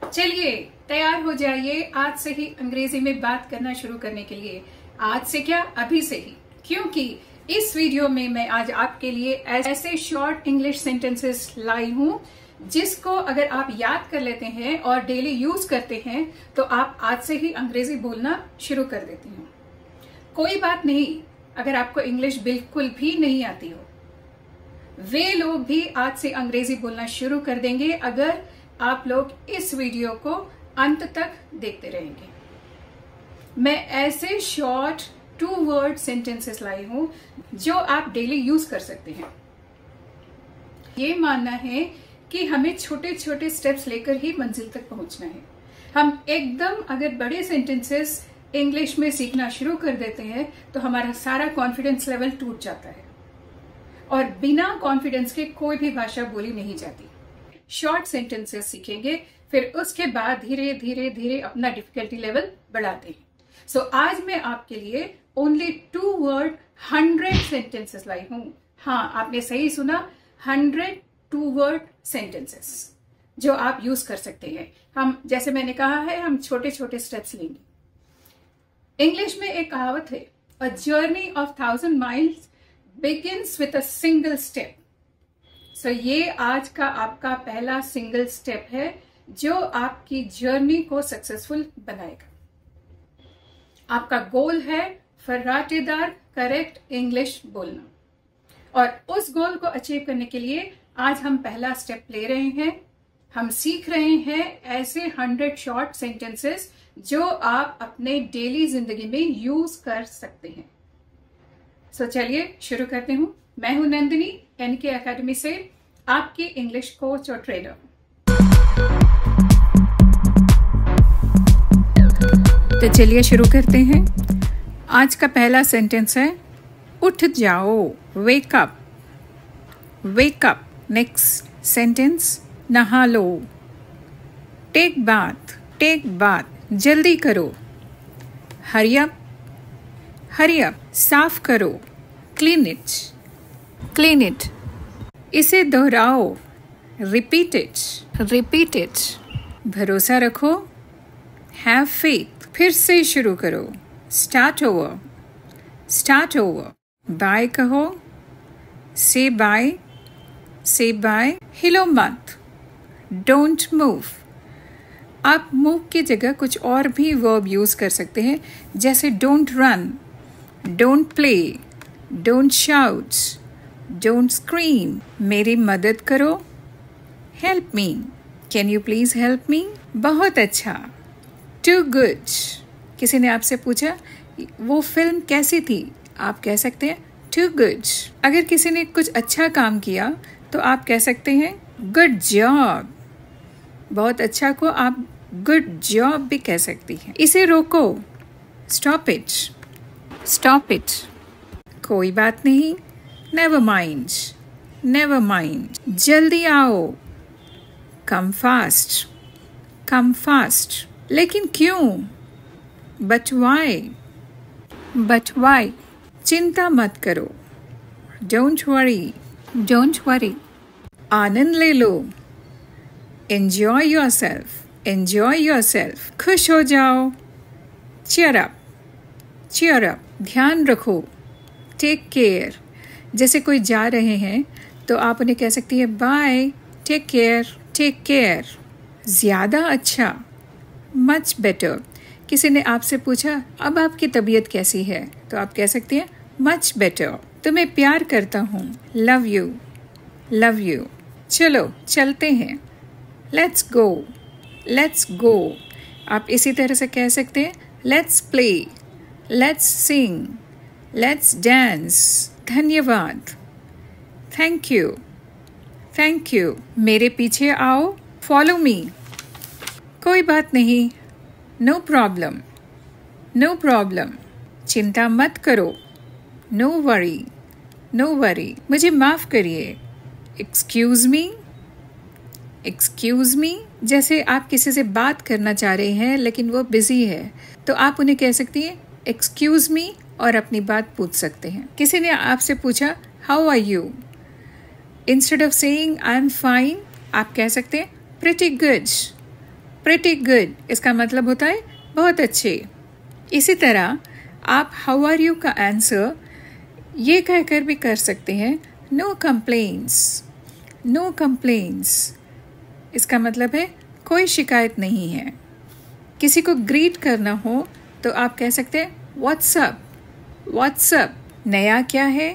चलिए तैयार हो जाइए आज से ही अंग्रेजी में बात करना शुरू करने के लिए। आज से क्या, अभी से ही, क्योंकि इस वीडियो में मैं आज आपके लिए ऐसे शॉर्ट इंग्लिश सेंटेंसेस लाई हूं जिसको अगर आप याद कर लेते हैं और डेली यूज करते हैं तो आप आज से ही अंग्रेजी बोलना शुरू कर देती हो। कोई बात नहीं अगर आपको इंग्लिश बिल्कुल भी नहीं आती हो, वे लोग भी आज से अंग्रेजी बोलना शुरू कर देंगे अगर आप लोग इस वीडियो को अंत तक देखते रहेंगे। मैं ऐसे शॉर्ट 2 वर्ड सेंटेंसेस लाई हूं जो आप डेली यूज कर सकते हैं। ये मानना है कि हमें छोटे छोटे स्टेप्स लेकर ही मंजिल तक पहुंचना है। हम एकदम अगर बड़े सेंटेंसेस इंग्लिश में सीखना शुरू कर देते हैं तो हमारा सारा कॉन्फिडेंस लेवल टूट जाता है और बिना कॉन्फिडेंस के कोई भी भाषा बोली नहीं जाती। शॉर्ट सेंटेंसेस सीखेंगे, फिर उसके बाद धीरे धीरे धीरे अपना डिफिकल्टी लेवल बढ़ाते हैं। सो आज मैं आपके लिए ओनली 2 वर्ड 100 सेंटेंसेस लाई हूं। हाँ, आपने सही सुना, 100 2 वर्ड सेंटेंसेस जो आप यूज कर सकते हैं। हम, जैसे मैंने कहा है, हम छोटे छोटे स्टेप्स लेंगे। इंग्लिश में एक कहावत है, a journey of 1000 miles begins with a single step. So ये आज का आपका पहला सिंगल स्टेप है जो आपकी जर्नी को सक्सेसफुल बनाएगा। आपका गोल है फर्राटेदार करेक्ट इंग्लिश बोलना, और उस गोल को अचीव करने के लिए आज हम पहला स्टेप ले रहे हैं। हम सीख रहे हैं ऐसे 100 शॉर्ट सेंटेंसेस जो आप अपने डेली जिंदगी में यूज कर सकते हैं। सो चलिए शुरू करते हूं। मैं हूं नंदिनी, एनके एकेडमी से, आपकी इंग्लिश कोच और ट्रेनर। तो चलिए शुरू करते हैं। आज का पहला सेंटेंस है, उठ जाओ, wake up. Wake up. Next sentence, नहा लो। Take bath. Take bath. जल्दी करो। Hurry up. Hurry up. साफ करो। Clean it. Clean it. इसे दोहराओ। Repeat it. Repeat it. भरोसा रखो। Have faith. फिर से शुरू करो। Start over. Start over. Bye कहो। Say bye. से बाय। हिलो मत। Don't move. आप मूव की जगह कुछ और भी वर्ब यूज कर सकते हैं, जैसे don't run, don't play, don't shout, don't scream. मेरी मदद करो। Help me. Can you please help me. बहुत अच्छा। Too good. किसी ने आपसे पूछा वो फिल्म कैसी थी, आप कह सकते हैं टू गुड। अगर किसी ने कुछ अच्छा काम किया तो आप कह सकते हैं गुड जॉब। बहुत अच्छा को आप गुड जॉब भी कह सकती हैं। इसे रोको। Stop it. Stop it. कोई बात नहीं। Never mind. Never mind. जल्दी आओ। Come fast. Come fast. लेकिन क्यों? But why. But why. चिंता मत करो। Don't worry. Don't worry. आनंद ले लो। Enjoy yourself. Enjoy yourself. खुश हो जाओ। Cheer up. Cheer up. ध्यान रखो। Take care. जैसे कोई जा रहे हैं तो आप उन्हें कह सकती है bye. Take care. Take care. ज्यादा अच्छा। Much better. किसी ने आपसे पूछा अब आपकी तबीयत कैसी है, तो आप कह सकती हैं मच बेटर। तुम्हें प्यार करता हूँ। Love you. Love you. चलो चलते हैं। Let's go. Let's go. आप इसी तरह से कह सकते हैं let's play, let's sing, let's dance. धन्यवाद। Thank you. Thank you. मेरे पीछे आओ। Follow me. कोई बात नहीं। No problem. No problem. चिंता मत करो। No worry. No worry. मुझे माफ करिए। Excuse me. Excuse me. जैसे आप किसी से बात करना चाह रहे हैं लेकिन वो बिजी है तो आप उन्हें कह सकती हैं एक्सक्यूज मी और अपनी बात पूछ सकते हैं। किसी ने आपसे पूछा how are you, instead of saying I am fine आप कह सकते हैं प्रिटी गुड। pretty good इसका मतलब होता है बहुत अच्छे। इसी तरह आप how are you का आंसर ये कहकर भी कर सकते हैं no complaints, no complaints इसका मतलब है कोई शिकायत नहीं है। किसी को ग्रीट करना हो तो आप कह सकते हैं व्हाट्सअप, व्हाट्सअप। नया क्या है?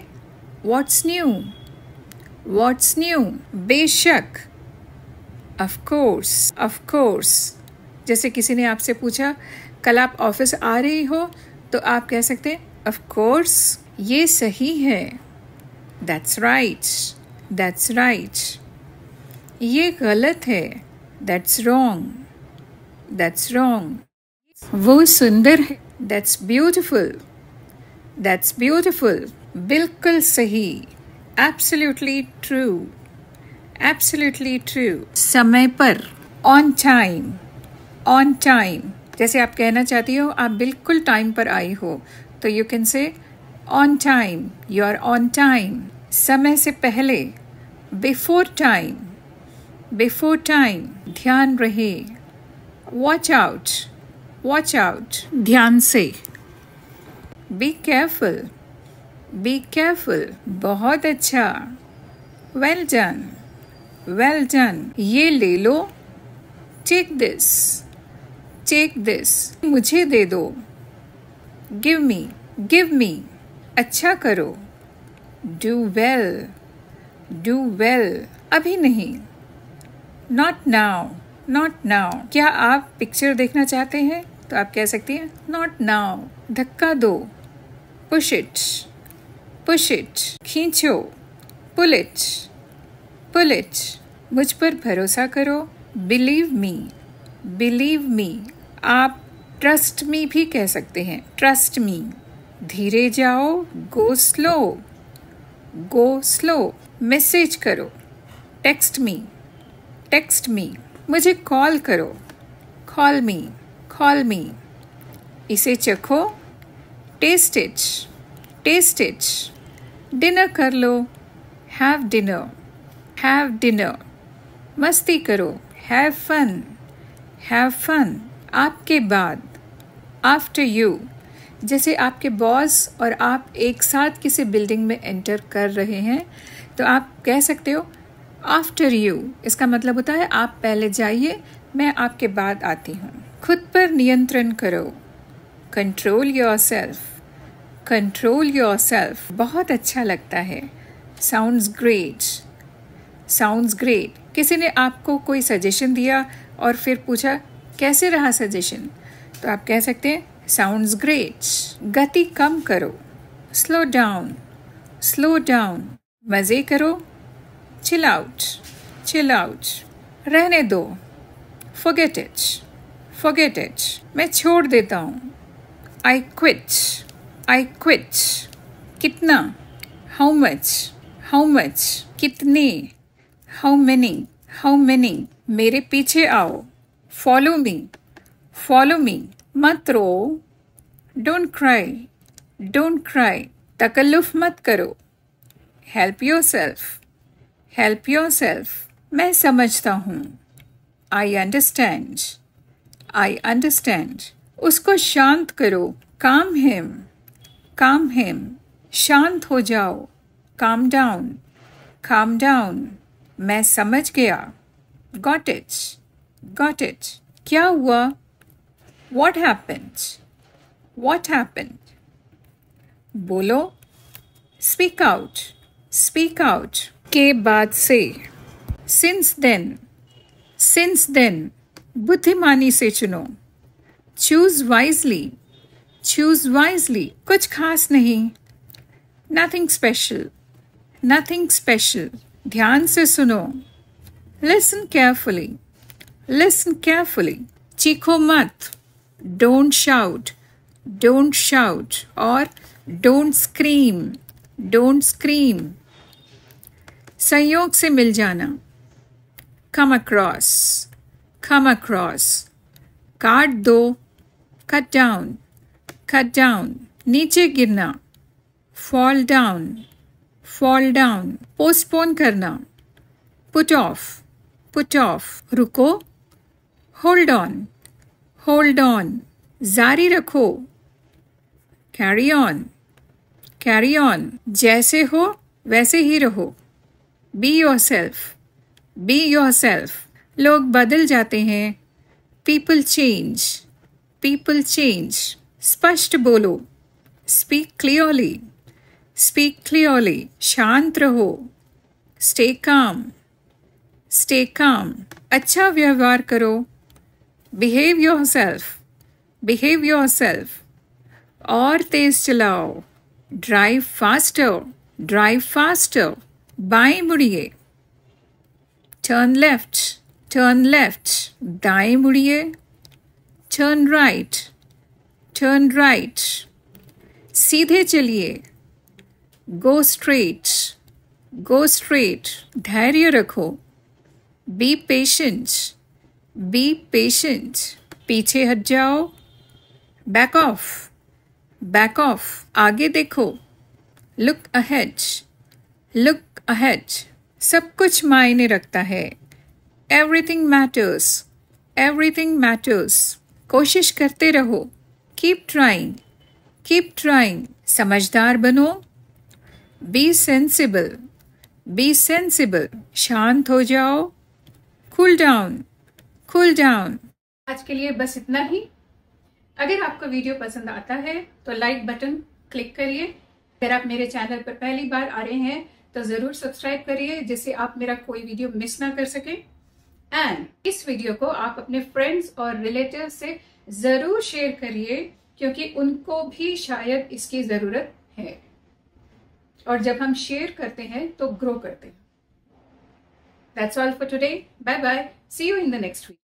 What's new, what's new. बेशक, ऑफ कोर्स, ऑफ कोर्स। जैसे किसी ने आपसे पूछा कल आप ऑफिस आ रही हो तो आप कह सकते हैं ऑफ कोर्स। ये सही है, दैट्स राइट, दैट्स राइट। ये गलत है, दैट्स रॉन्ग, दैट्स रॉन्ग। वो सुंदर है, दैट्स ब्यूटिफुल, दैट्स ब्यूटिफुल। बिल्कुल सही, एब्सोल्युटली ट्रू, एब्सोल्युटली ट्रू। समय पर, ऑन टाइम, ऑन टाइम। जैसे आप कहना चाहती हो आप बिल्कुल टाइम पर आई हो तो you can say on time, you are on time. समय से पहले, बिफोर टाइम, बिफोर टाइम। ध्यान रहे, वॉच आउट, वॉच आउट, ध्यान से। Be careful, be careful. बहुत अच्छा, वेल डन, वेल डन। ये ले लो, टेक दिस, टेक दिस। मुझे दे दो, गिव मी, गिव मी। अच्छा करो, डू वेल, डू वेल। अभी नहीं, नॉट नाउ, नॉट नाउ। क्या आप पिक्चर देखना चाहते हैं तो आप कह सकती हैं नॉट नाउ। धक्का दो, पुश इट, पुश इट। खींचो, पुल इट, पुल इट। मुझ पर भरोसा करो, बिलीव मी, बिलीव मी। आप ट्रस्ट मी भी कह सकते हैं, ट्रस्ट मी। धीरे जाओ, go slow, go slow. Message करो, टेक्स्ट मी, टेक्स्ट मी। मुझे कॉल करो, कॉल मी, कॉल मी। इसे चखो, taste it, taste it. Dinner कर लो, हैव डिनर, हैव डिनर। मस्ती करो, हैव फन, हैव फन। आपके बाद, आफ्टर यू। जैसे आपके बॉस और आप एक साथ किसी बिल्डिंग में एंटर कर रहे हैं तो आप कह सकते हो आफ्टर यू। इसका मतलब होता है आप पहले जाइए, मैं आपके बाद आती हूँ। खुद पर नियंत्रण करो, कंट्रोल योरसेल्फ, कंट्रोल योरसेल्फ। बहुत अच्छा लगता है, साउंड्स ग्रेट, साउंड्स ग्रेट। किसी ने आपको कोई सजेशन दिया और फिर पूछा कैसे रहा सजेशन तो आप कह सकते हैं साउंड्स ग्रेट। गति कम करो, स्लो डाउन, स्लो डाउन। मज़े करो, चिल आउट, चिल आउट। रहने दो, forget it, forget it। मैं छोड़ देता हूँ, I quit, I quit। कितना, how much, how much। कितने, how many, how many। मेरे पीछे आओ, follow me, follow me। मत रो, don't cry, don't cry। तकल्लुफ़ मत करो, help yourself, help yourself। मैं समझता हूँ, I understand, I understand। उसको शांत करो, calm him, calm him। शांत हो जाओ, calm down, calm down। मैं समझ गया, got it, got it। क्या हुआ, what happened, what happened। बोलो, speak out, speak out। के बाद से, since then, since then। बुद्धिमानी से चुनो, choose wisely, choose wisely। कुछ खास नहीं, nothing special, nothing special। ध्यान से सुनो, listen carefully, listen carefully। चीखो मत, don't shout, don't shout। और don't scream, don't scream। संयोग से मिल जाना, come across, come across। काट दो, cut down, cut down। नीचे गिरना, fall down, fall down। postpone करना, put off, put off। रुको, होल्ड ऑन, जारी रखो, कैरी ऑन, जैसे हो वैसे ही रहो, बी योरसेल्फ, लोग बदल जाते हैं, पीपल चेंज, स्पष्ट बोलो, स्पीक क्लियरली, शांत रहो, स्टे काम, अच्छा व्यवहार करो, बिहेव योरसेल्फ, और तेज चलाओ, ड्राइव फास्टर, बाएं मुड़िए, टर्न लेफ्ट, दाएं मुड़िए, टर्न राइट, सीधे चलिए, गो स्ट्रेट, धैर्य रखो, बी पेशेंट, पीछे हट जाओ, बैक ऑफ, आगे देखो, लुक अहेड, सब कुछ मायने रखता है, एवरीथिंग मैटर्स, कोशिश करते रहो, कीप ट्राइंग, समझदार बनो, बी सेंसिबल, शांत हो जाओ, कूल डाउन। आज के लिए बस इतना ही। अगर आपको वीडियो पसंद आता है तो लाइक बटन क्लिक करिए। अगर आप मेरे चैनल पर पहली बार आ रहे हैं तो जरूर सब्सक्राइब करिए, जिससे आप मेरा कोई वीडियो मिस ना कर सके। एंड इस वीडियो को आप अपने फ्रेंड्स और रिलेटिव से जरूर शेयर करिए, क्योंकि उनको भी शायद इसकी जरूरत है। और जब हम शेयर करते हैं तो ग्रो करते हैं। That's all for today. Bye bye. See you in the next week.